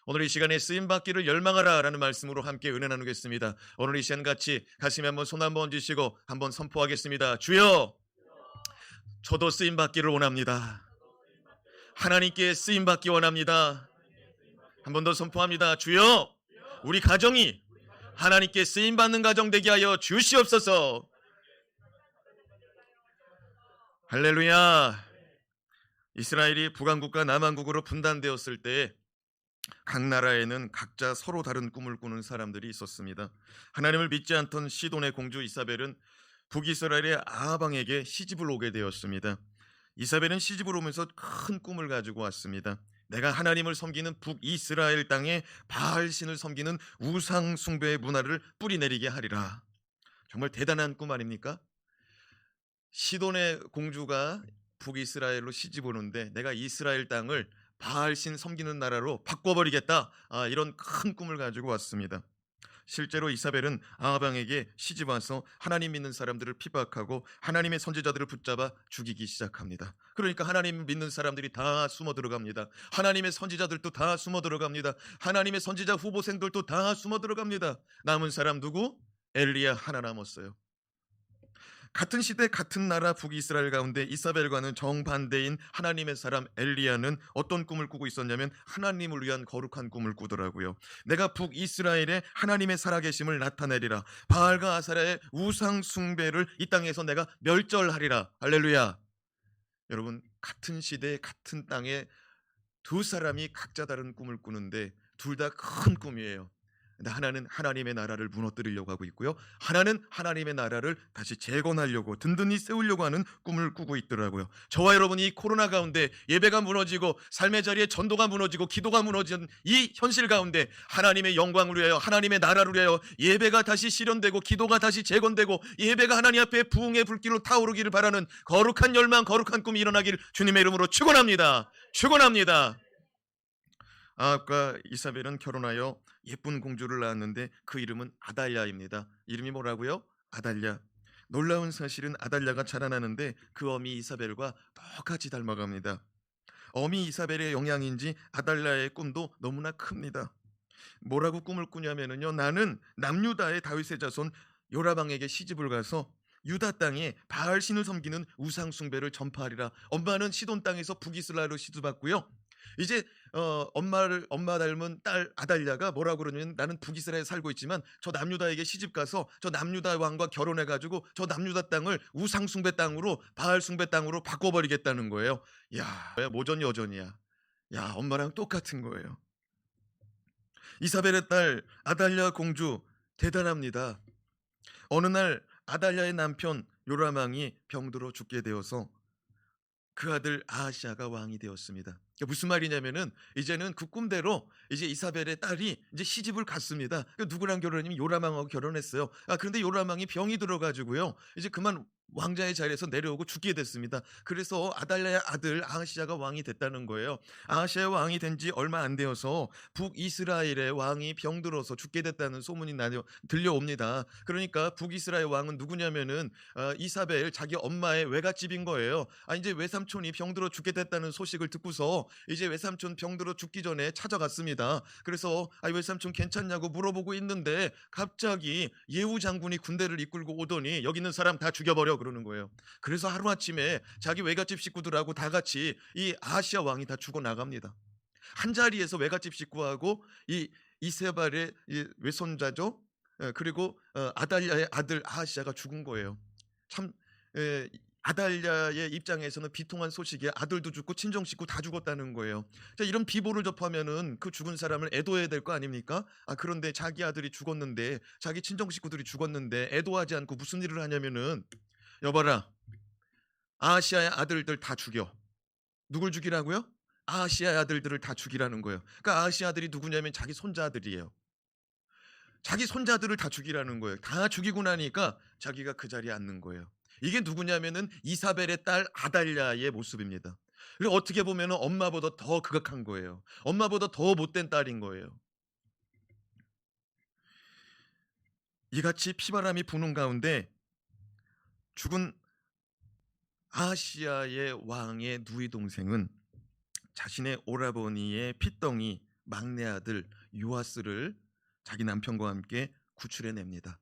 오늘 이 시간에 쓰임받기를 열망하라 라는 말씀으로 함께 은혜 나누겠습니다. 오늘 이 시간 같이 가슴에 한번 손 한번 쥐시고 한번 선포하겠습니다. 주여, 저도 쓰임받기를 원합니다. 하나님께 쓰임받기 원합니다. 한 번 더 선포합니다. 주여, 우리 가정이 하나님께 쓰임받는 가정 되게 하여 주시옵소서. 할렐루야. 이스라엘이 북왕국과 남왕국으로 분단되었을 때 각 나라에는 각자 서로 다른 꿈을 꾸는 사람들이 있었습니다. 하나님을 믿지 않던 시돈의 공주 이사벨은 북이스라엘의 아합왕에게 시집을 오게 되었습니다. 이사벨은 시집을 오면서 큰 꿈을 가지고 왔습니다. 내가 하나님을 섬기는 북이스라엘 땅에 바알신을 섬기는 우상 숭배의 문화를 뿌리내리게 하리라. 정말 대단한 꿈 아닙니까? 시돈의 공주가 북이스라엘로 시집 오는데 내가 이스라엘 땅을 바알신 섬기는 나라로 바꿔버리겠다, 이런 큰 꿈을 가지고 왔습니다. 실제로 이사벨은 아합 왕에게 시집 와서 하나님 믿는 사람들을 피박하고 하나님의 선지자들을 붙잡아 죽이기 시작합니다. 그러니까 하나님 믿는 사람들이 다 숨어 들어갑니다. 하나님의 선지자들도 다 숨어 들어갑니다. 하나님의 선지자 후보생들도 다 숨어 들어갑니다. 남은 사람 누구? 엘리야 하나 남았어요. 같은 시대 같은 나라 북이스라엘 가운데 이사벨과는 정반대인 하나님의 사람 엘리야는 어떤 꿈을 꾸고 있었냐면 하나님을 위한 거룩한 꿈을 꾸더라고요. 내가 북이스라엘에 하나님의 살아계심을 나타내리라. 바알과 아사라의 우상 숭배를 이 땅에서 내가 멸절하리라. 할렐루야. 여러분, 같은 시대 같은 땅에 두 사람이 각자 다른 꿈을 꾸는데 둘 다 큰 꿈이에요. 근데 하나는 하나님의 나라를 무너뜨리려고 하고 있고요, 하나는 하나님의 나라를 다시 재건하려고 든든히 세우려고 하는 꿈을 꾸고 있더라고요. 저와 여러분이 이 코로나 가운데 예배가 무너지고 삶의 자리에 전도가 무너지고 기도가 무너진 이 현실 가운데 하나님의 영광을 위하여 하나님의 나라를 위하여 예배가 다시 실현되고 기도가 다시 재건되고 예배가 하나님 앞에 부흥의 불길로 타오르기를 바라는 거룩한 열망, 거룩한 꿈이 일어나기를 주님의 이름으로 축원합니다. 축원합니다. 아합과 이사벨은 결혼하여 예쁜 공주를 낳았는데 그 이름은 아달랴입니다. 이름이 뭐라고요? 아달랴. 놀라운 사실은 아달랴가 자라나는데 그 어미 이사벨과 똑같이 닮아갑니다. 어미 이사벨의 영향인지 아달랴의 꿈도 너무나 큽니다. 뭐라고 꿈을 꾸냐면요, 나는 남유다의 다윗의 자손 요라방에게 시집을 가서 유다 땅에 바알신을 섬기는 우상 숭배를 전파하리라. 엄마는 시돈 땅에서 북이스라엘로 시집왔고요. 이제 엄마 닮은 딸 아달랴가 뭐라고 그러냐면 나는 북이스라엘에 살고 있지만 저 남유다에게 시집 가서 저 남유다 왕과 결혼해 가지고 저 남유다 땅을 우상 숭배 땅으로 바알 숭배 땅으로 바꿔버리겠다는 거예요. 야, 모전 여전이야. 야, 엄마랑 똑같은 거예요. 이사벨의 딸 아달랴 공주 대단합니다. 어느 날 아달랴의 남편 요람왕이 병들어 죽게 되어서 그 아들 아하시아가 왕이 되었습니다. 그러니까 무슨 말이냐면은 이제는 그 꿈대로 이제 이사벨의 딸이 이제 시집을 갔습니다. 그러니까 누구랑 결혼했냐면 요람왕하고 결혼했어요. 그런데 요람왕이 병이 들어가지고요, 이제 그만 왕자의 자리에서 내려오고 죽게 됐습니다. 그래서 아달랴의 아들 아하시아가 왕이 됐다는 거예요. 아하시아 왕이 된 지 얼마 안 되어서 북이스라엘의 왕이 병들어서 죽게 됐다는 소문이 들려옵니다. 그러니까 북이스라엘 왕은 누구냐면은 이사벨 자기 엄마의 외갓집인 거예요. 이제 외삼촌이 병들어 죽게 됐다는 소식을 듣고서 이제 외삼촌 병들어 죽기 전에 찾아갔습니다. 그래서 외삼촌 괜찮냐고 물어보고 있는데 갑자기 예후 장군이 군대를 이끌고 오더니 여기 있는 사람 다 죽여버려 그러는 거예요. 그래서 하루아침에 자기 외갓집 식구들하고 다 같이 이 아하시아 왕이 다 죽어 나갑니다. 한 자리에서 외갓집 식구하고 이 이세발의 이 외손자죠. 그리고 아달랴의 아들 아하시아가 죽은 거예요. 참, 아달랴의 입장에서는 비통한 소식에 아들도 죽고 친정 식구 다 죽었다는 거예요. 자, 이런 비보를 접하면은 그 죽은 사람을 애도해야 될 거 아닙니까? 그런데 자기 아들이 죽었는데 자기 친정 식구들이 죽었는데 애도하지 않고 무슨 일을 하냐면은, 여봐라, 아하시아의 아들들 다 죽여. 누굴 죽이라고요? 아하시아의 아들들을 다 죽이라는 거예요. 그러니까 아하시아 아들이 누구냐면 자기 손자들이에요. 자기 손자들을 다 죽이라는 거예요. 다 죽이고 나니까 자기가 그 자리에 앉는 거예요. 이게 누구냐면은 이사벨의 딸 아달랴의 모습입니다. 그리고 어떻게 보면은 엄마보다 더 극악한 거예요. 엄마보다 더 못된 딸인 거예요. 이같이 피바람이 부는 가운데 죽은 아하시아의 왕의 누이 동생은 자신의 오라버니의 핏덩이 막내 아들 요아스를 자기 남편과 함께 구출해냅니다.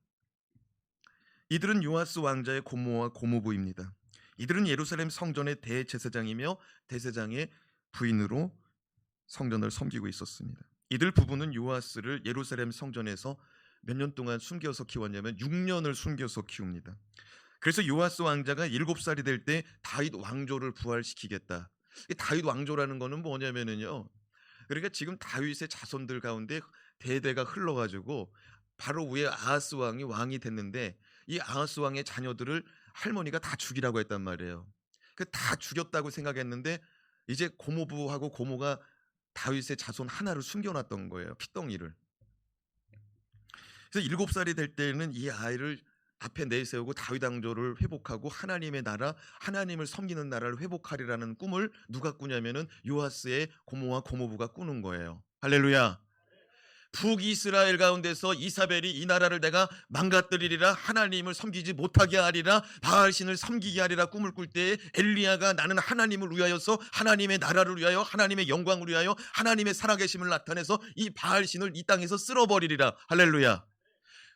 이들은 요아스 왕자의 고모와 고모부입니다. 이들은 예루살렘 성전의 대제사장이며 대제사장의 부인으로 성전을 섬기고 있었습니다. 이들 부부는 요아스를 예루살렘 성전에서 몇 년 동안 숨겨서 키웠냐면 6년을 숨겨서 키웁니다. 그래서 요아스 왕자가 7살이 될 때 다윗 왕조를 부활시키겠다. 이 다윗 왕조라는 거는 뭐냐면은요, 그러니까 지금 다윗의 자손들 가운데 대대가 흘러가지고 바로 위에 아하스 왕이 왕이 됐는데, 이 아하스 왕의 자녀들을 할머니가 다 죽이라고 했단 말이에요. 그 다 죽였다고 생각했는데 이제 고모부하고 고모가 다윗의 자손 하나를 숨겨놨던 거예요, 핏덩이를. 그래서 7살이 될 때는 이 아이를 앞에 내세우고 다윗 왕조를 회복하고 하나님의 나라, 하나님을 섬기는 나라를 회복하리라는 꿈을 누가 꾸냐면은 요아스의 고모와 고모부가 꾸는 거예요. 할렐루야. 북이스라엘 가운데서 이사벨이 이 나라를 내가 망가뜨리리라, 하나님을 섬기지 못하게 하리라, 바알신을 섬기게 하리라 꿈을 꿀 때에 엘리야가 나는 하나님을 위하여서 하나님의 나라를 위하여 하나님의 영광을 위하여 하나님의 살아계심을 나타내서 이 바알신을 이 땅에서 쓸어버리리라. 할렐루야.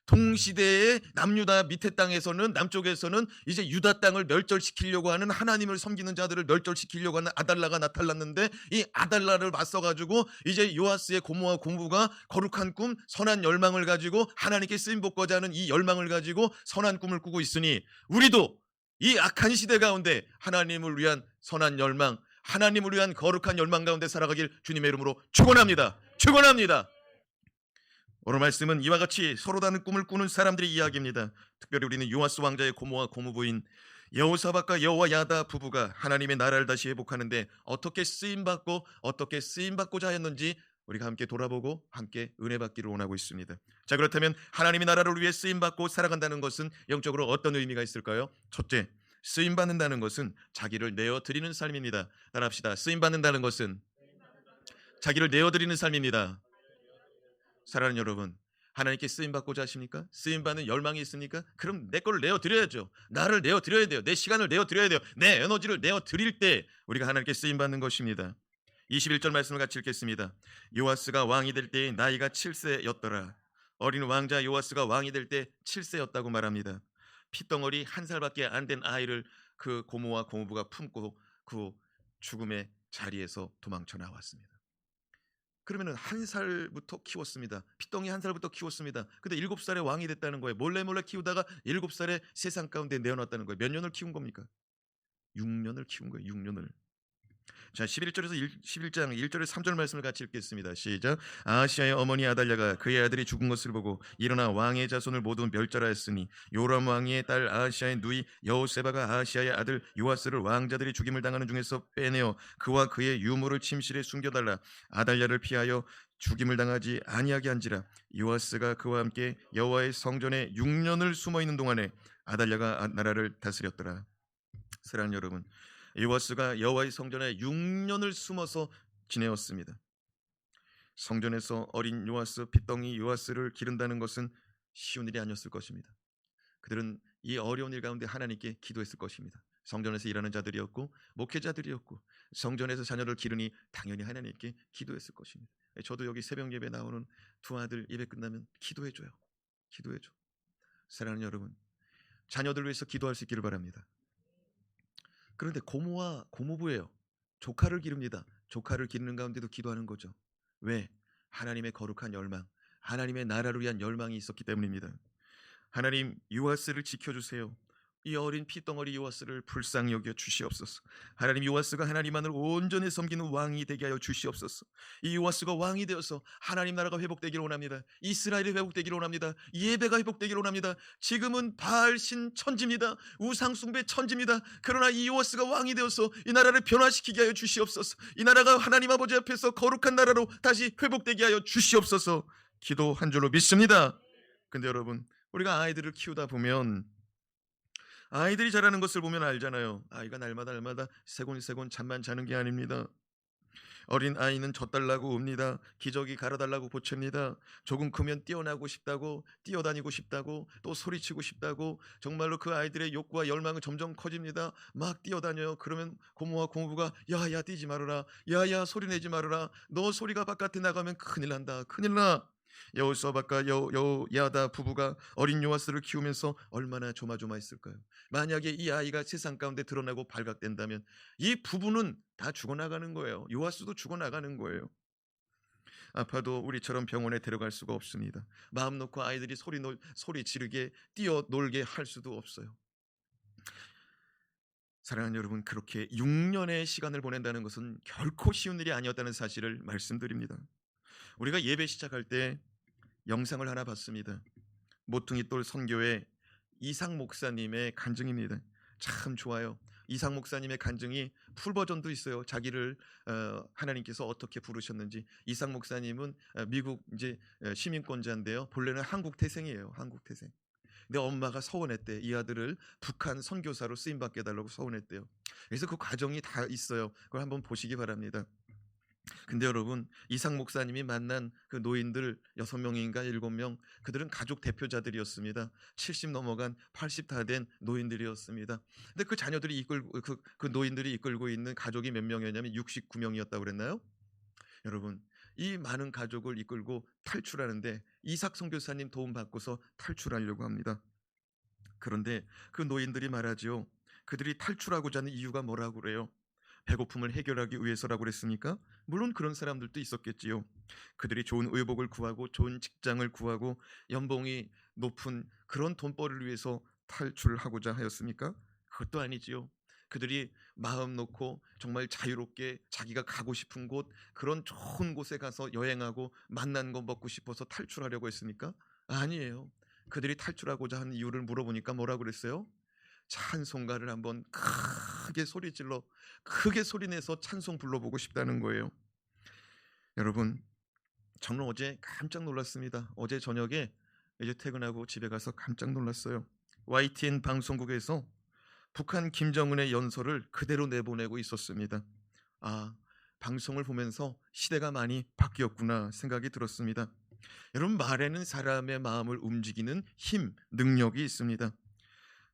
동시대의 남유다 밑에 땅에서는, 남쪽에서는 이제 유다 땅을 멸절시키려고 하는, 하나님을 섬기는 자들을 멸절시키려고 하는 아달라가 나타났는데, 이 아달라를 맞서가지고 이제 요아스의 고모와 고모부가 거룩한 꿈, 선한 열망을 가지고 하나님께 쓰임 받고자 하는 이 열망을 가지고 선한 꿈을 꾸고 있으니, 우리도 이 악한 시대 가운데 하나님을 위한 선한 열망, 하나님을 위한 거룩한 열망 가운데 살아가길 주님의 이름으로 축원합니다. 축원합니다. 오늘 말씀은 이와 같이 서로 다른 꿈을 꾸는 사람들의 이야기입니다. 특별히 우리는 요아스 왕자의 고모와 고모부인 여호사밧과 여호야다 부부가 하나님의 나라를 다시 회복하는데 어떻게 쓰임받고 어떻게 쓰임받고자 하였는지 우리가 함께 돌아보고 함께 은혜 받기를 원하고 있습니다. 자, 그렇다면 하나님의 나라를 위해 쓰임받고 살아간다는 것은 영적으로 어떤 의미가 있을까요? 첫째, 쓰임받는다는 것은 자기를 내어드리는 삶입니다. 따라합시다. 쓰임받는다는 것은 자기를 내어드리는 삶입니다. 사랑하는 여러분, 하나님께 쓰임받고자 하십니까? 쓰임받는 열망이 있습니까? 그럼 내 거를 내어드려야죠. 나를 내어드려야 돼요. 내 시간을 내어드려야 돼요. 내 에너지를 내어드릴 때 우리가 하나님께 쓰임받는 것입니다. 21절 말씀을 같이 읽겠습니다. 요아스가 왕이 될 때에 나이가 7세였더라. 어린 왕자 요아스가 왕이 될 때 7세였다고 말합니다. 핏덩어리 1살밖에 안 된 아이를 그 고모와 고모부가 품고 그 죽음의 자리에서 도망쳐 나왔습니다. 그러면은 1살부터 키웠습니다. 핏덩이 1살부터 키웠습니다. 근데 7살에 왕이 됐다는 거예요. 몰래 키우다가 7살에 세상 가운데 내어놨다는 거예요. 몇 년을 키운 겁니까? 6년을 키운 거예요. 6년을. 자, 11절에서 11장 1절에 3절 말씀을 같이 읽겠습니다. 시작. 아하시아의 어머니 아달랴가 그의 아들이 죽은 것을 보고 일어나 왕의 자손을 모두 멸절하였으니 요람 왕의 딸 아하시아의 누이 여호세바가 아하시아의 아들 요아스를 왕자들이 죽임을 당하는 중에서 빼내어 그와 그의 유물을 침실에 숨겨달라. 아달랴를 피하여 죽임을 당하지 아니하게 한지라. 요아스가 그와 함께 여호와의 성전에 6년을 숨어있는 동안에 아달랴가 나라를 다스렸더라. 사랑하는 여러분, 요아스가 여호와의 성전에 6년을 숨어서 지내었습니다. 성전에서 어린 요아스, 핏덩이 요아스를 기른다는 것은 쉬운 일이 아니었을 것입니다. 그들은 이 어려운 일 가운데 하나님께 기도했을 것입니다. 성전에서 일하는 자들이었고 목회자들이었고 성전에서 자녀를 기르니 당연히 하나님께 기도했을 것입니다. 저도 여기 새벽 예배 나오는 두 아들 예배 끝나면 기도해줘요. 기도해줘. 사랑하는 여러분, 자녀들 위해서 기도할 수 있기를 바랍니다. 그런데 고모와 고모부예요. 조카를 기릅니다. 조카를 기르는 가운데도 기도하는 거죠. 왜? 하나님의 거룩한 열망, 하나님의 나라를 위한 열망이 있었기 때문입니다. 하나님, 요아스를 지켜주세요. 이 어린 피덩어리 요아스를 불쌍히 여겨 주시옵소서. 하나님, 요아스가 하나님만을 온전히 섬기는 왕이 되게 하여 주시옵소서. 이 요아스가 왕이 되어서 하나님 나라가 회복되기를 원합니다. 이스라엘이 회복되기를 원합니다. 예배가 회복되기를 원합니다. 지금은 바알신 천지입니다. 우상숭배 천지입니다. 그러나 이 요아스가 왕이 되어서 이 나라를 변화시키게 하여 주시옵소서. 이 나라가 하나님 아버지 앞에서 거룩한 나라로 다시 회복되게 하여 주시옵소서. 기도한 줄로 믿습니다. 근데 여러분, 우리가 아이들을 키우다 보면 아이들이 자라는 것을 보면 알잖아요. 아이가 날마다 세곤세곤 잠만 자는 게 아닙니다. 어린 아이는 젖달라고 웁니다. 기저귀 갈아달라고 보챕니다. 조금 크면 뛰어나고 싶다고, 뛰어다니고 싶다고, 또 소리치고 싶다고, 정말로 그 아이들의 욕구와 열망은 점점 커집니다. 막 뛰어다녀요. 그러면 고모와 고모부가 야야 뛰지 말아라, 야야 소리 내지 말아라, 너 소리가 바깥에 나가면 큰일 난다, 큰일 나. 여호수아박과 여호야다 부부가 어린 요아스를 키우면서 얼마나 조마조마했을까요? 만약에 이 아이가 세상 가운데 드러나고 발각된다면 이 부부는 다 죽어나가는 거예요. 요아스도 죽어나가는 거예요. 아파도 우리처럼 병원에 데려갈 수가 없습니다. 마음 놓고 아이들이 소리 지르게 뛰어놀게 할 수도 없어요. 사랑하는 여러분, 그렇게 6년의 시간을 보낸다는 것은 결코 쉬운 일이 아니었다는 사실을 말씀드립니다. 우리가 예배 시작할 때 영상을 하나 봤습니다. 모퉁이 돌 선교회 이상 목사님의 간증입니다. 참 좋아요. 이상 목사님의 간증이 풀 버전도 있어요. 자기를 하나님께서 어떻게 부르셨는지. 이상 목사님은 미국 이제 시민권자인데요. 본래는 한국 태생이에요. 한국 태생. 근데 엄마가 서원했대. 이 아들을 북한 선교사로 쓰임 받게 해달라고 서원했대요. 그래서 그 과정이 다 있어요. 그걸 한번 보시기 바랍니다. 근데 여러분, 이상 목사님이 만난 그 노인들 6명인가 7명, 그들은 가족 대표자들이었습니다. 70 넘어간 80 다 된 노인들이었습니다. 근데 그 자녀들이 그 노인들이 이끌고 있는 가족이 몇 명이었냐면 69명이었다고 그랬나요? 여러분, 이 많은 가족을 이끌고 탈출하는데 이삭 선교사님 도움 받고서 탈출하려고 합니다. 그런데 그 노인들이 말하지요. 그들이 탈출하고자 하는 이유가 뭐라고 그래요? 배고픔을 해결하기 위해서라고 그랬습니까? 물론 그런 사람들도 있었겠지요. 그들이 좋은 의복을 구하고 좋은 직장을 구하고 연봉이 높은 그런 돈벌이를 위해서 탈출을 하고자 하였습니까? 그것도 아니지요. 그들이 마음 놓고 정말 자유롭게 자기가 가고 싶은 곳, 그런 좋은 곳에 가서 여행하고 맛난 거 먹고 싶어서 탈출하려고 했습니까? 아니에요. 그들이 탈출하고자 하는 이유를 물어보니까 뭐라고 그랬어요? 찬송가를 한번 크게 소리질러 크게 소리내서 찬송 불러보고 싶다는 거예요. 여러분, 저는 어제 깜짝 놀랐습니다. 어제 저녁에 이제 퇴근하고 집에 가서 깜짝 놀랐어요. YTN 방송국에서 북한 김정은의 연설을 그대로 내보내고 있었습니다. 아, 방송을 보면서 시대가 많이 바뀌었구나 생각이 들었습니다. 여러분, 말에는 사람의 마음을 움직이는 힘, 능력이 있습니다.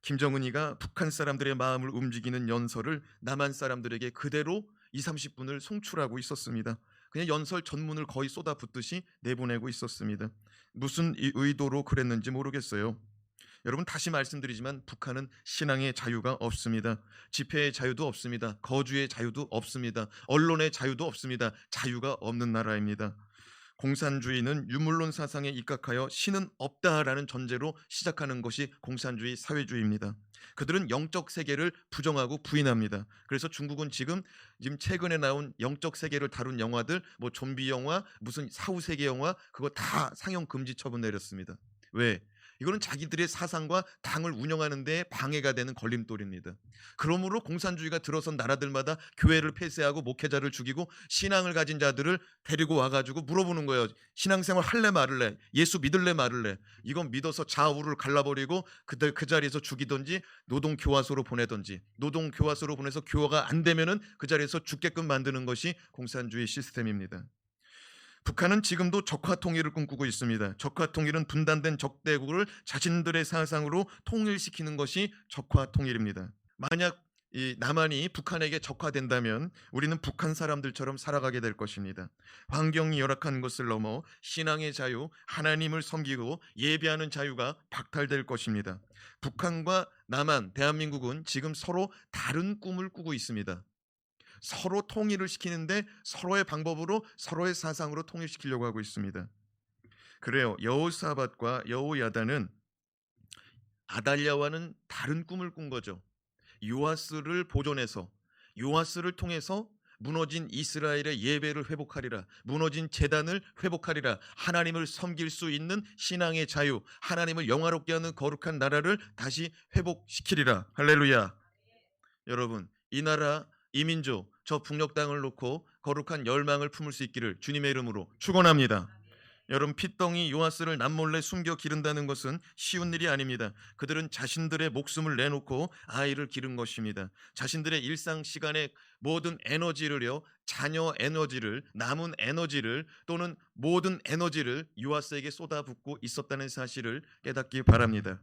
김정은이가 북한 사람들의 마음을 움직이는 연설을 남한 사람들에게 그대로 2, 30분을 송출하고 있었습니다. 그냥 연설 전문을 거의 쏟아붓듯이 내보내고 있었습니다. 무슨 의도로 그랬는지 모르겠어요. 여러분, 다시 말씀드리지만 북한은 신앙의 자유가 없습니다. 집회의 자유도 없습니다. 거주의 자유도 없습니다. 언론의 자유도 없습니다. 자유가 없는 나라입니다. 공산주의는 유물론 사상에 입각하여 신은 없다라는 전제로 시작하는 것이 공산주의 사회주의입니다. 그들은 영적 세계를 부정하고 부인합니다. 그래서 중국은 지금 최근에 나온 영적 세계를 다룬 영화들, 뭐 좀비 영화, 무슨 사후 세계 영화, 그거 다 상영 금지 처분 내렸습니다. 왜? 이거는 자기들의 사상과 당을 운영하는 데 방해가 되는 걸림돌입니다. 그러므로 공산주의가 들어선 나라들마다 교회를 폐쇄하고 목회자를 죽이고 신앙을 가진 자들을 데리고 와가지고 물어보는 거예요. 신앙생활 할래 말을래? 예수 믿을래 말을래? 이건 믿어서 좌우를 갈라버리고 그 자리에서 죽이든지 노동교화소로 보내든지, 노동교화소로 보내서 교화가 안 되면은 그 자리에서 죽게끔 만드는 것이 공산주의 시스템입니다. 북한은 지금도 적화통일을 꿈꾸고 있습니다. 적화통일은 분단된 적대국을 자신들의 사상으로 통일시키는 것이 적화통일입니다. 만약 이 남한이 북한에게 적화된다면 우리는 북한 사람들처럼 살아가게 될 것입니다. 환경이 열악한 것을 넘어 신앙의 자유, 하나님을 섬기고 예배하는 자유가 박탈될 것입니다. 북한과 남한, 대한민국은 지금 서로 다른 꿈을 꾸고 있습니다. 서로 통일을 시키는데 서로의 방법으로, 서로의 사상으로 통일시키려고 하고 있습니다. 그래요. 여호사밧과 여호야다는 아달랴와는 다른 꿈을 꾼 거죠. 요아스를 보존해서, 요아스를 통해서 무너진 이스라엘의 예배를 회복하리라, 무너진 제단을 회복하리라, 하나님을 섬길 수 있는 신앙의 자유, 하나님을 영화롭게 하는 거룩한 나라를 다시 회복시키리라. 할렐루야. 여러분, 이 나라, 이 민족, 저 북녘 땅을 놓고 거룩한 열망을 품을 수 있기를 주님의 이름으로 축원합니다. 여러분, 핏덩이 요아스를 남몰래 숨겨 기른다는 것은 쉬운 일이 아닙니다. 그들은 자신들의 목숨을 내놓고 아이를 기른 것입니다. 자신들의 일상 시간에 모든 에너지를요, 자녀 에너지를, 남은 에너지를, 또는 모든 에너지를 요아스에게 쏟아붓고 있었다는 사실을 깨닫기 바랍니다.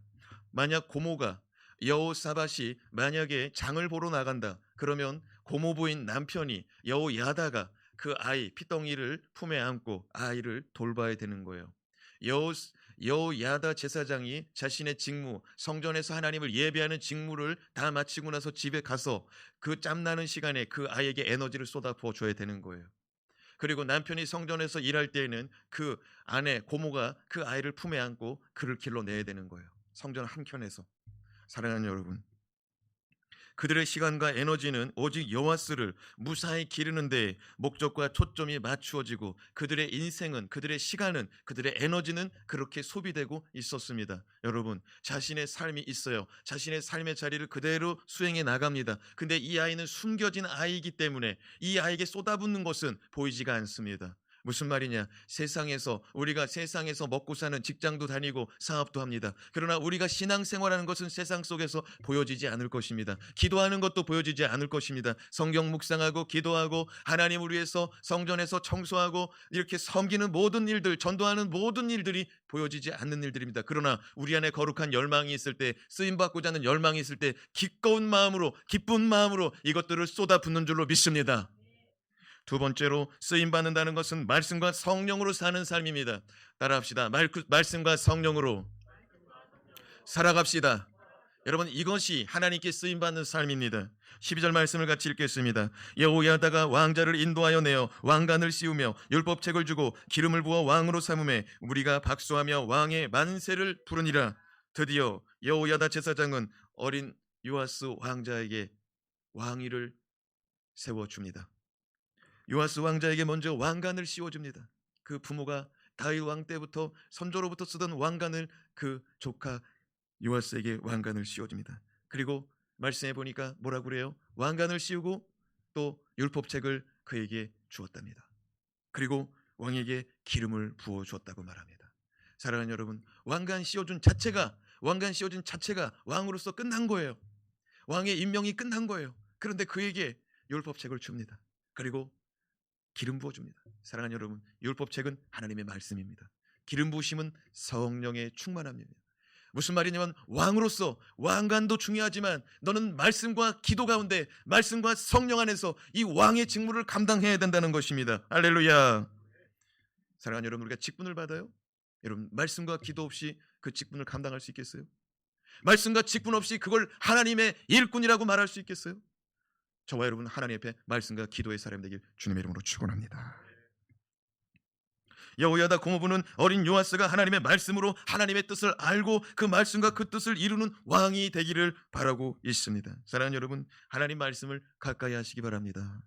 만약 고모가, 여호사밧이 만약에 장을 보러 나간다, 그러면 고모부인 남편이, 여호야다가 그 아이 핏덩이를 품에 안고 아이를 돌봐야 되는 거예요. 여호 여호야다 제사장이 자신의 직무, 성전에서 하나님을 예배하는 직무를 다 마치고 나서 집에 가서 그 짬나는 시간에 그 아이에게 에너지를 쏟아 부어 줘야 되는 거예요. 그리고 남편이 성전에서 일할 때에는 그 아내 고모가 그 아이를 품에 안고 그를 길러내야 되는 거예요. 성전 한켠에서. 사랑하는 여러분, 그들의 시간과 에너지는 오직 여호와스를 무사히 기르는 데 목적과 초점이 맞추어지고, 그들의 인생은, 그들의 시간은, 그들의 에너지는 그렇게 소비되고 있었습니다. 여러분, 자신의 삶이 있어요. 자신의 삶의 자리를 그대로 수행해 나갑니다. 근데 이 아이는 숨겨진 아이이기 때문에 이 아이에게 쏟아붓는 것은 보이지가 않습니다. 무슨 말이냐? 우리가 세상에서 먹고 사는, 직장도 다니고 사업도 합니다. 그러나 우리가 신앙생활하는 것은 세상 속에서 보여지지 않을 것입니다. 기도하는 것도 보여지지 않을 것입니다. 성경 묵상하고 기도하고 하나님을 위해서 성전에서 청소하고 이렇게 섬기는 모든 일들, 전도하는 모든 일들이 보여지지 않는 일들입니다. 그러나 우리 안에 거룩한 열망이 있을 때, 쓰임받고자 하는 열망이 있을 때 기꺼운 마음으로, 기쁜 마음으로 이것들을 쏟아붓는 줄로 믿습니다. 두 번째로, 쓰임 받는다는 것은 말씀과 성령으로 사는 삶입니다. 따라합시다. 말씀과 성령으로 살아갑시다. 여러분, 이것이 하나님께 쓰임 받는 삶입니다. 12절 말씀을 같이 읽겠습니다. 여호야다가 왕자를 인도하여 내어 왕관을 씌우며 율법책을 주고 기름을 부어 왕으로 삼음에 우리가 박수하며 왕의 만세를 부르니라. 드디어 여호야다 제사장은 어린 요아스 왕자에게 왕위를 세워줍니다. 요아스 왕자에게 먼저 왕관을 씌워줍니다. 그 부모가 다윗 왕 때부터 선조로부터 쓰던 왕관을 그 조카 요아스에게 왕관을 씌워줍니다. 그리고 말씀해 보니까 뭐라고 그래요? 왕관을 씌우고 또 율법책을 그에게 주었답니다. 그리고 왕에게 기름을 부어 주었다고 말합니다. 사랑하는 여러분, 왕관 씌워준 자체가 왕으로서 끝난 거예요. 왕의 임명이 끝난 거예요. 그런데 그에게 율법책을 줍니다. 그리고 기름 부어줍니다. 사랑하는 여러분, 율법책은 하나님의 말씀입니다. 기름 부으심은 성령의 충만함입니다. 무슨 말이냐면, 왕으로서 왕관도 중요하지만 너는 말씀과 기도 가운데, 말씀과 성령 안에서 이 왕의 직무를 감당해야 된다는 것입니다. 할렐루야. 사랑하는 여러분, 우리가 직분을 받아요. 여러분, 말씀과 기도 없이 그 직분을 감당할 수 있겠어요? 말씀과 직분 없이 그걸 하나님의 일꾼이라고 말할 수 있겠어요? 저와 여러분, 하나님 앞에 말씀과 기도의 사람 되길 주님의 이름으로 축원합니다. 여호야다 고모부는 어린 요아스가 하나님의 말씀으로 하나님의 뜻을 알고 그 말씀과 그 뜻을 이루는 왕이 되기를 바라고 있습니다. 사랑하는 여러분, 하나님 말씀을 가까이 하시기 바랍니다.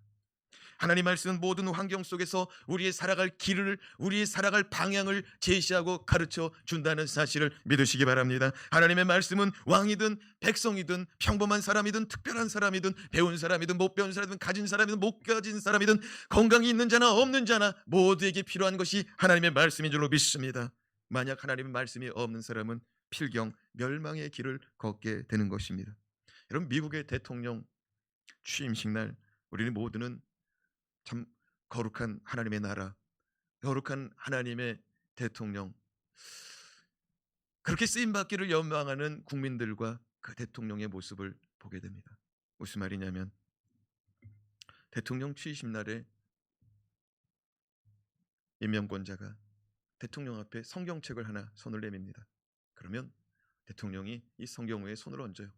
하나님 말씀은 모든 환경 속에서 우리의 살아갈 길을, 우리의 살아갈 방향을 제시하고 가르쳐 준다는 사실을 믿으시기 바랍니다. 하나님의 말씀은 왕이든 백성이든 평범한 사람이든 특별한 사람이든 배운 사람이든 못 배운 사람이든 가진 사람이든 못 가진 사람이든 건강이 있는 자나 없는 자나 모두에게 필요한 것이 하나님의 말씀인 줄로 믿습니다. 만약 하나님의 말씀이 없는 사람은 필경 멸망의 길을 걷게 되는 것입니다. 여러분, 미국의 대통령 취임식 날 우리는 모두는 참 거룩한 하나님의 나라, 거룩한 하나님의 대통령, 그렇게 쓰임받기를 연망하는 국민들과 그 대통령의 모습을 보게 됩니다. 무슨 말이냐면, 대통령 취임식 날에 임명권자가 대통령 앞에 성경책을 하나 손을 내밉니다. 그러면 대통령이 이 성경 위에 손을 얹어요.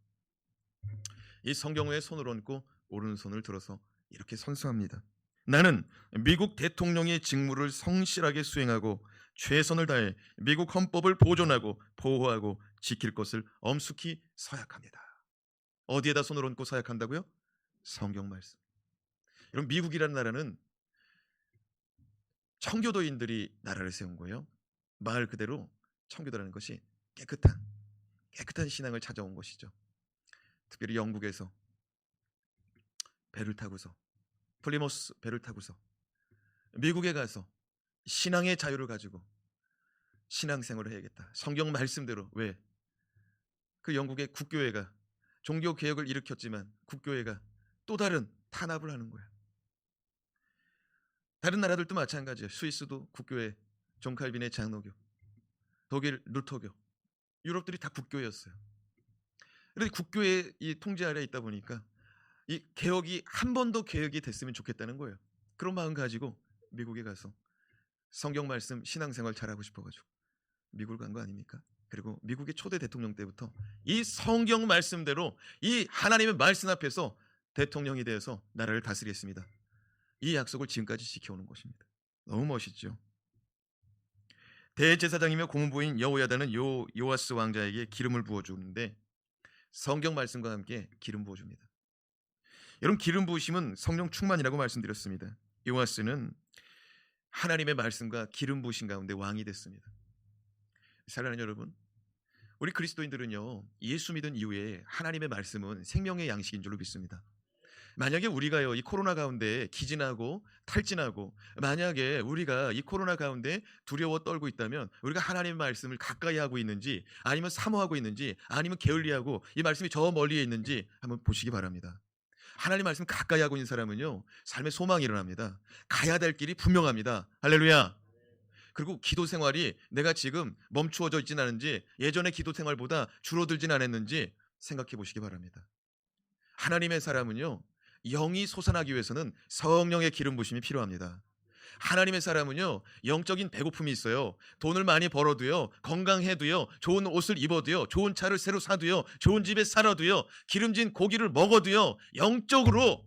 이 성경 위에 손을 얹고 오른손을 들어서 이렇게 선서합니다. 나는 미국 대통령의 직무를 성실하게 수행하고 최선을 다해 미국 헌법을 보존하고 보호하고 지킬 것을 엄숙히 서약합니다. 어디에다 손을 얹고 서약한다고요? 성경 말씀. 여러분, 미국이라는 나라는 청교도인들이 나라를 세운 거예요. 말 그대로 청교도라는 것이 깨끗한 신앙을 찾아온 것이죠. 특별히 영국에서 배를 타고서, 플리머스 배를 타고서 미국에 가서 신앙의 자유를 가지고 신앙생활을 해야겠다. 성경 말씀대로. 왜? 그 영국의 국교회가 종교 개혁을 일으켰지만 국교회가 또 다른 탄압을 하는 거야. 다른 나라들도 마찬가지예요. 스위스도 국교회, 존 칼빈의 장로교, 독일 루터교, 유럽들이 다 국교회였어요. 그런데 국교회 이 통제 아래 있다 보니까 이 개혁이 한 번 더 개혁이 됐으면 좋겠다는 거예요. 그런 마음 가지고 미국에 가서 성경 말씀 신앙생활 잘하고 싶어가지고 미국을 간 거 아닙니까? 그리고 미국의 초대 대통령 때부터 이 성경 말씀대로 이 하나님의 말씀 앞에서 대통령이 되어서 나라를 다스리겠습니다. 이 약속을 지금까지 지켜오는 것입니다. 너무 멋있죠. 대제사장이며 고문부인 여호야다는 요아스 왕자에게 기름을 부어주는데 성경 말씀과 함께 기름 부어줍니다. 여러분, 기름 부으심은 성령 충만이라고 말씀드렸습니다. 요아스는 하나님의 말씀과 기름 부으신 가운데 왕이 됐습니다. 사랑하는 여러분, 우리 그리스도인들은요, 예수 믿은 이후에 하나님의 말씀은 생명의 양식인 줄로 믿습니다. 만약에 우리가요, 이 코로나 가운데 기진하고 탈진하고, 만약에 우리가 이 코로나 가운데 두려워 떨고 있다면 우리가 하나님의 말씀을 가까이 하고 있는지, 아니면 사모하고 있는지, 아니면 게을리하고 이 말씀이 저 멀리에 있는지 한번 보시기 바랍니다. 하나님 말씀 가까이 하고 있는 사람은요, 삶의 소망이 일어납니다. 가야 될 길이 분명합니다. 할렐루야. 그리고 기도 생활이 내가 지금 멈추어져 있진 않은지, 예전의 기도 생활보다 줄어들진 않았는지 생각해 보시기 바랍니다. 하나님의 사람은요, 영이 솟아나기 위해서는 성령의 기름 부심이 필요합니다. 하나님의 사람은요, 영적인 배고픔이 있어요. 돈을 많이 벌어도요, 건강해도요, 좋은 옷을 입어도요, 좋은 차를 새로 사도요, 좋은 집에 살아도요, 기름진 고기를 먹어도요, 영적으로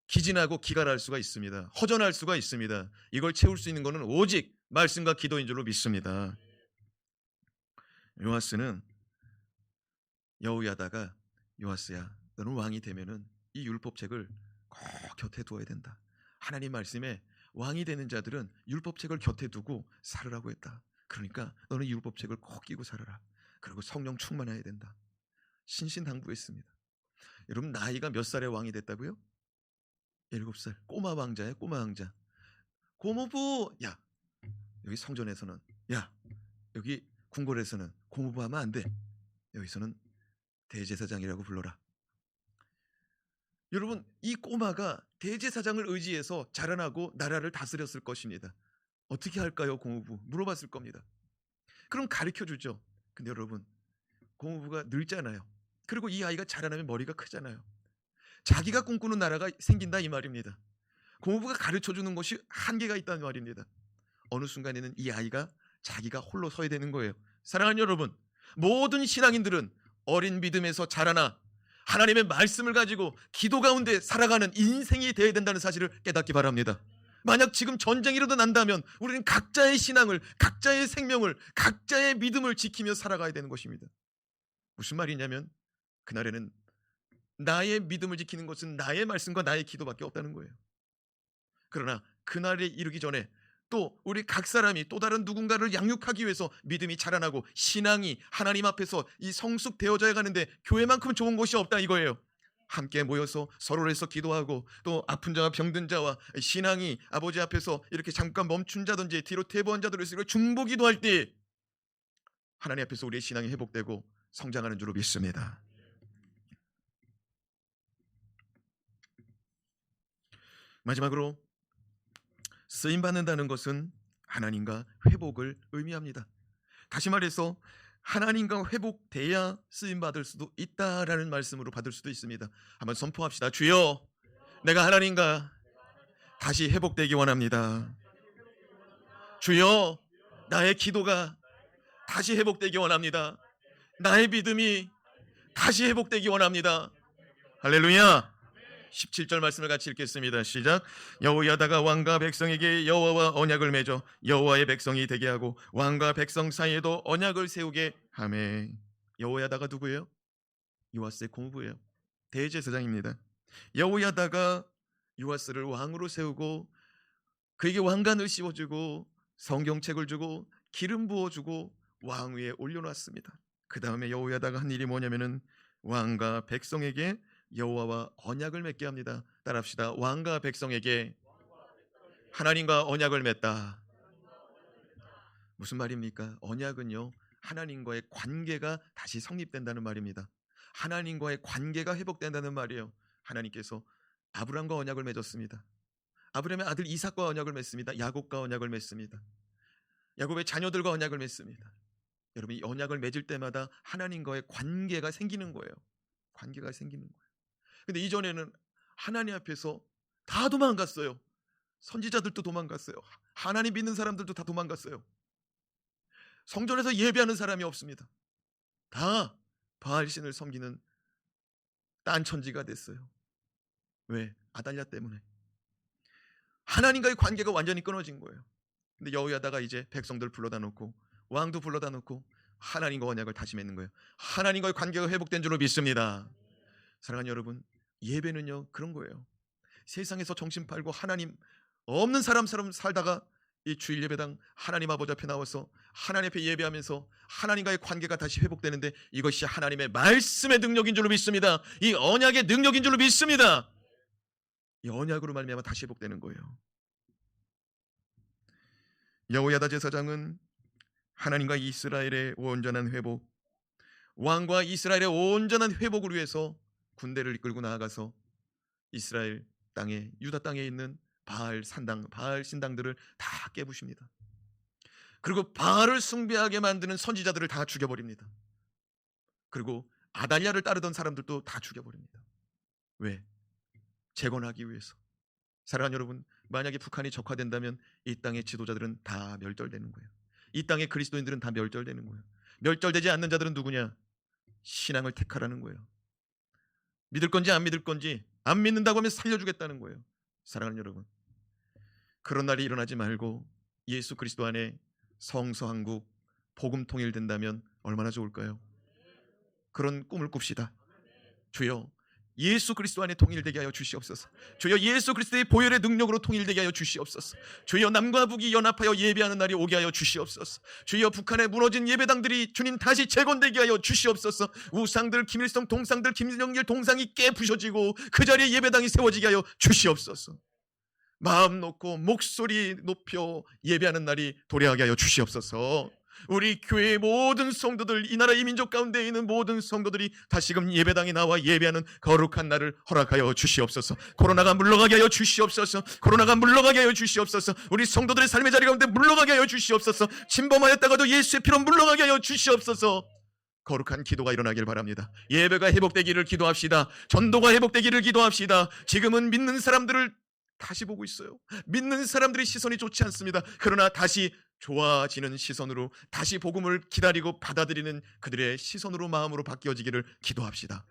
기진하고 기갈할 수가 있습니다. 허전할 수가 있습니다. 이걸 채울 수 있는 것은 오직 말씀과 기도인 줄로 믿습니다. 요아스는 여호야다가 요아스야, 너는 왕이 되면은 이 율법책을 꼭 곁에 두어야 된다. 하나님 말씀에 왕이 되는 자들은 율법책을 곁에 두고 살으라고 했다. 그러니까 너는 율법책을 꼭 끼고 살아라. 그리고 성령 충만해야 된다. 신신당부했습니다. 여러분, 나이가 몇 살에 왕이 됐다고요? 7살. 꼬마 왕자예요. 꼬마 왕자. 고모부, 야, 여기 성전에서는, 야, 여기 궁궐에서는 고모부 하면 안 돼. 여기서는 대제사장이라고 불러라. 여러분, 이 꼬마가 대제사장을 의지해서 자라나고 나라를 다스렸을 것입니다. 어떻게 할까요, 고모부? 물어봤을 겁니다. 그럼 가르쳐주죠. 근데 여러분, 고모부가 늙잖아요. 그리고 이 아이가 자라나면 머리가 크잖아요. 자기가 꿈꾸는 나라가 생긴다 이 말입니다. 고모부가 가르쳐주는 것이 한계가 있다는 말입니다. 어느 순간에는 이 아이가 자기가 홀로 서야 되는 거예요. 사랑하는 여러분, 모든 신앙인들은 어린 믿음에서 자라나 하나님의 말씀을 가지고 기도 가운데 살아가는 인생이 되어야 된다는 사실을 깨닫기 바랍니다. 만약 지금 전쟁이 일어난다면 우리는 각자의 신앙을, 각자의 생명을, 각자의 믿음을 지키며 살아가야 되는 것입니다. 무슨 말이냐면 그날에는 나의 믿음을 지키는 것은 나의 말씀과 나의 기도밖에 없다는 거예요. 그러나 그날에 이르기 전에 또 우리 각 사람이 또 다른 누군가를 양육하기 위해서 믿음이 자라나고 신앙이 하나님 앞에서 이 성숙되어져야 가는데 교회만큼 좋은 곳이 없다 이거예요. 함께 모여서 서로를 해서 기도하고 또 아픈 자와 병든 자와 신앙이 아버지 앞에서 이렇게 잠깐 멈춘 자든지 뒤로 퇴보한 자들을 위해서 중보기도할 때 하나님 앞에서 우리의 신앙이 회복되고 성장하는 줄로 믿습니다. 마지막으로 쓰임받는다는 것은 하나님과 회복을 의미합니다. 다시 말해서 하나님과 회복돼야 쓰임받을 수도 있다라는 말씀으로 받을 수도 있습니다. 한번 선포합시다. 주여, 내가 하나님과 다시 회복되기 원합니다. 주여, 나의 기도가 다시 회복되기 원합니다. 나의 믿음이 다시 회복되기 원합니다. 할렐루야. 17절 말씀을 같이 읽겠습니다. 시작. 여호야다가 왕과 백성에게 여호와와 언약을 맺어 여호와의 백성이 되게 하고 왕과 백성 사이에도 언약을 세우게 하매. 여호야다가 누구예요? 요아스의 고모부예요. 대제사장입니다. 여호야다가 요아스를 왕으로 세우고 그에게 왕관을 씌워주고 성경책을 주고 기름 부어주고 왕 위에 올려놨습니다. 그 다음에 여호야다가 한 일이 뭐냐면은 왕과 백성에게 여호와와 언약을 맺게 합니다. 따라합시다. 왕과 백성에게 하나님과 언약을 맺다. 무슨 말입니까? 언약은요, 하나님과의 관계가 다시 성립된다는 말입니다. 하나님과의 관계가 회복된다는 말이에요. 하나님께서 아브라함과 언약을 맺었습니다. 아브라함의 아들 이삭과 언약을 맺습니다. 야곱과 언약을 맺습니다. 야곱의 자녀들과 언약을 맺습니다. 여러분, 이 언약을 맺을 때마다 하나님과의 관계가 생기는 거예요. 관계가 생기는 거예요. 근데 이전에는 하나님 앞에서 다 도망갔어요. 선지자들도 도망갔어요. 하나님 믿는 사람들도 다 도망갔어요. 성전에서 예배하는 사람이 없습니다. 다 바알신을 섬기는 딴천지가 됐어요. 왜? 아달랴 때문에. 하나님과의 관계가 완전히 끊어진 거예요. 근데 여호야다가 이제 백성들 불러다 놓고 왕도 불러다 놓고 하나님과 언약을 다시 맺는 거예요. 하나님과의 관계가 회복된 줄로 믿습니다. 사랑하는 여러분, 예배는요 그런 거예요. 세상에서 정신 팔고 하나님 없는 사람처럼 살다가 이 주일 예배당 하나님 아버지 앞에 나와서 하나님 앞에 예배하면서 하나님과의 관계가 다시 회복되는데, 이것이 하나님의 말씀의 능력인 줄로 믿습니다. 이 언약의 능력인 줄로 믿습니다. 이 언약으로 말미암아 다시 회복되는 거예요. 여호야다 제사장은 하나님과 이스라엘의 온전한 회복, 왕과 이스라엘의 온전한 회복을 위해서 군대를 이끌고 나아가서 이스라엘 땅에, 유다 땅에 있는 바알 산당, 바알 신당들을 다 깨부십니다. 그리고 바알을 숭배하게 만드는 선지자들을 다 죽여버립니다. 그리고 아달랴를 따르던 사람들도 다 죽여버립니다. 왜? 재건하기 위해서. 사랑하는 여러분, 만약에 북한이 적화된다면 이 땅의 지도자들은 다 멸절되는 거예요. 이 땅의 그리스도인들은 다 멸절되는 거예요. 멸절되지 않는 자들은 누구냐? 신앙을 택하라는 거예요. 믿을 건지 안 믿을 건지, 안 믿는다고 하면 살려주겠다는 거예요. 사랑하는 여러분, 그런 날이 일어나지 말고 예수 그리스도 안에 성서한국 복음 통일된다면 얼마나 좋을까요? 그런 꿈을 꿉시다. 주여, 예수 그리스도 안에 통일되게 하여 주시옵소서. 주여, 예수 그리스도의 보혈의 능력으로 통일되게 하여 주시옵소서. 주여, 남과 북이 연합하여 예배하는 날이 오게 하여 주시옵소서. 주여, 북한에 무너진 예배당들이 주님 다시 재건되게 하여 주시옵소서. 우상들, 김일성 동상들, 김정일 동상이 깨 부셔지고 그 자리에 예배당이 세워지게 하여 주시옵소서. 마음 놓고 목소리 높여 예배하는 날이 도래하게 하여 주시옵소서. 우리 교회의 모든 성도들, 이 나라 이 민족 가운데 있는 모든 성도들이 다시금 예배당에 나와 예배하는 거룩한 날을 허락하여 주시옵소서. 코로나가 물러가게 하여 주시옵소서. 코로나가 물러가게 하여 주시옵소서. 우리 성도들의 삶의 자리 가운데 물러가게 하여 주시옵소서. 침범하였다가도 예수의 피로 물러가게 하여 주시옵소서. 거룩한 기도가 일어나길 바랍니다. 예배가 회복되기를 기도합시다. 전도가 회복되기를 기도합시다. 지금은 믿는 사람들을 다시 보고 있어요. 믿는 사람들의 시선이 좋지 않습니다. 그러나 다시 좋아지는 시선으로, 다시 복음을 기다리고 받아들이는 그들의 시선으로, 마음으로 바뀌어지기를 기도합시다.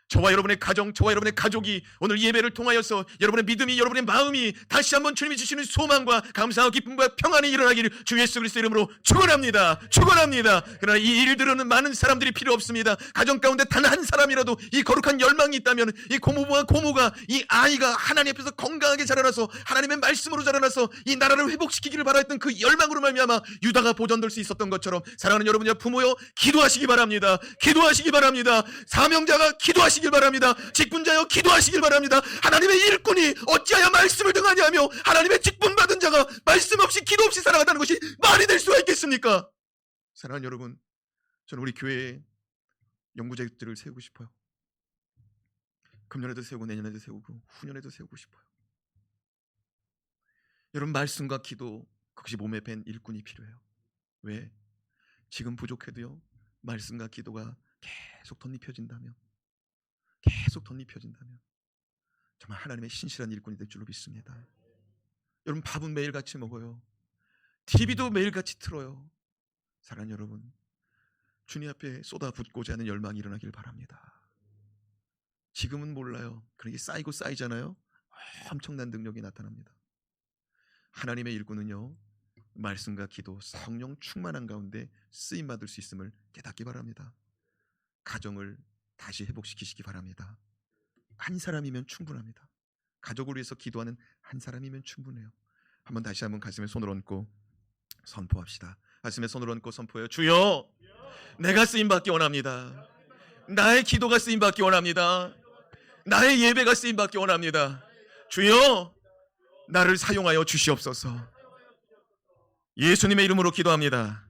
저와 여러분의 가정, 저와 여러분의 가족이 오늘 예배를 통하여서 여러분의 믿음이, 여러분의 마음이 다시 한번 주님이 주시는 소망과 감사와 기쁨과 평안이 일어나기를 주 예수 그리스도 이름으로 축원합니다. 축원합니다. 그러나 이 일들은 많은 사람들이 필요 없습니다. 가정 가운데 단 한 사람이라도 이 거룩한 열망이 있다면, 이 고모부와 고모가, 이 아이가 하나님 앞에서 건강하게 자라나서 하나님의 말씀으로 자라나서 이 나라를 회복시키기를 바라했던 그 열망으로 말미암아 유다가 보존될 수 있었던 것처럼, 사랑하는 여러분의 부모여, 기도하시기 바랍니다. 기도하시기 바랍니다. 사명자가 기도하시기 바랍니다. 직분자여, 기도하시길 바랍니다. 하나님의 일꾼이 어찌하여 말씀을 등하냐며, 하나님의 직분 받은 자가 말씀 없이, 기도 없이 살아간다는 것이 말이 될 수가 있겠습니까? 사랑하는 여러분, 저는 우리 교회에 영구제들을 세우고 싶어요. 금년에도 세우고 내년에도 세우고 후년에도 세우고 싶어요. 여러분, 말씀과 기도, 그것이 몸에 밴 일꾼이 필요해요. 왜? 지금 부족해도요, 말씀과 기도가 계속 덧입혀진다면, 정말 하나님의 신실한 일꾼이 될 줄로 믿습니다. 여러분, 밥은 매일같이 먹어요. TV도 매일같이 틀어요. 사랑하는 여러분, 주님 앞에 쏟아붓고자 하는 열망이 일어나길 바랍니다. 지금은 몰라요. 그러게 쌓이고 쌓이잖아요. 엄청난 능력이 나타납니다. 하나님의 일꾼은요, 말씀과 기도, 성령 충만한 가운데 쓰임받을 수 있음을 깨닫기 바랍니다. 가정을 다시 회복시키시기 바랍니다. 한 사람이면 충분합니다. 가족을 위해서 기도하는 한 사람이면 충분해요. 다시 한번 가슴에 손을 얹고 선포합시다. 가슴에 손을 얹고 선포해요. 주여, 내가 쓰임받기 원합니다. 나의 기도가 쓰임받기 원합니다. 나의 예배가 쓰임받기 원합니다. 주여, 나를 사용하여 주시옵소서. 예수님의 이름으로 기도합니다.